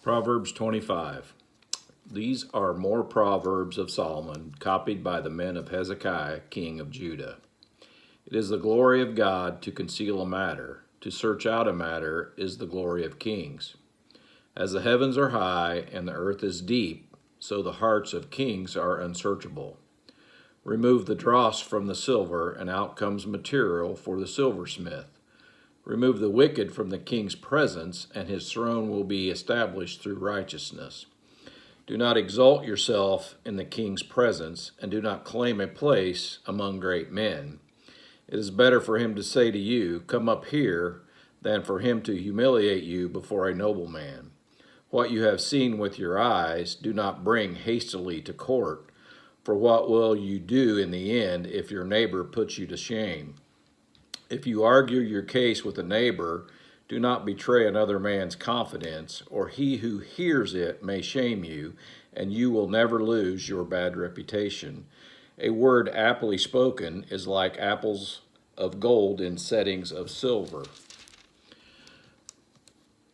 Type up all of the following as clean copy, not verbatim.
Proverbs 25. These are more Proverbs of Solomon, copied by the men of Hezekiah, king of Judah. It is the glory of God to conceal a matter. To search out a matter is the glory of kings. As the heavens are high and the earth is deep, so the hearts of kings are unsearchable. Remove the dross from the silver, and out comes material for the silversmith. Remove the wicked from the king's presence, and his throne will be established through righteousness. Do not exalt yourself in the king's presence, and do not claim a place among great men. It is better for him to say to you, "Come up here," than for him to humiliate you before a nobleman. What you have seen with your eyes, do not bring hastily to court, for what will you do in the end if your neighbor puts you to shame? If you argue your case with a neighbor, do not betray another man's confidence, or he who hears it may shame you, and you will never lose your bad reputation. A word aptly spoken is like apples of gold in settings of silver.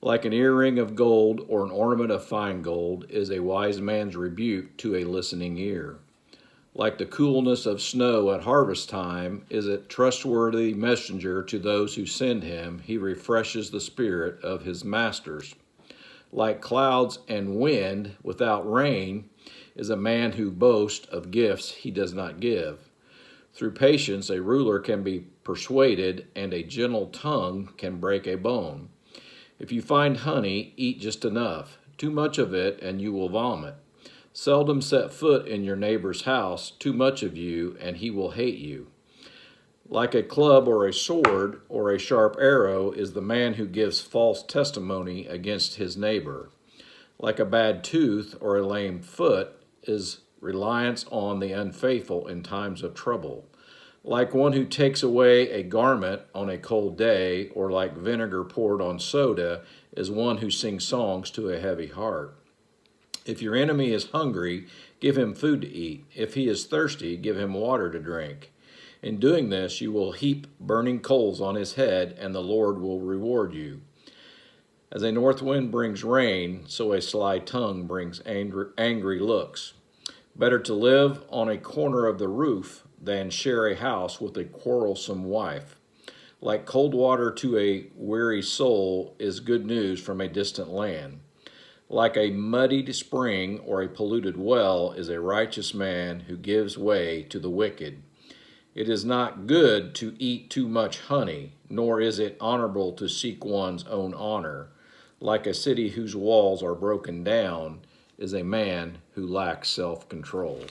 Like an earring of gold or an ornament of fine gold is a wise man's rebuke to a listening ear. Like the coolness of snow at harvest time is a trustworthy messenger to those who send him. He refreshes the spirit of his masters. Like clouds and wind without rain is a man who boasts of gifts he does not give. Through patience a ruler can be persuaded, and a gentle tongue can break a bone. If you find honey, eat just enough. Too much of it, and you will vomit. Seldom set foot in your neighbor's house. Too much of you, and he will hate you. Like a club or a sword or a sharp arrow is the man who gives false testimony against his neighbor. Like a bad tooth or a lame foot is reliance on the unfaithful in times of trouble. Like one who takes away a garment on a cold day, or like vinegar poured on soda, is one who sings songs to a heavy heart. If your enemy is hungry, give him food to eat. If he is thirsty, give him water to drink. In doing this, you will heap burning coals on his head, and the Lord will reward you. As a north wind brings rain, so a sly tongue brings angry looks. Better to live on a corner of the roof than share a house with a quarrelsome wife. Like cold water to a weary soul is good news from a distant land. Like a muddied spring or a polluted well is a righteous man who gives way to the wicked. It is not good to eat too much honey, nor is it honorable to seek one's own honor. Like a city whose walls are broken down is a man who lacks self-control.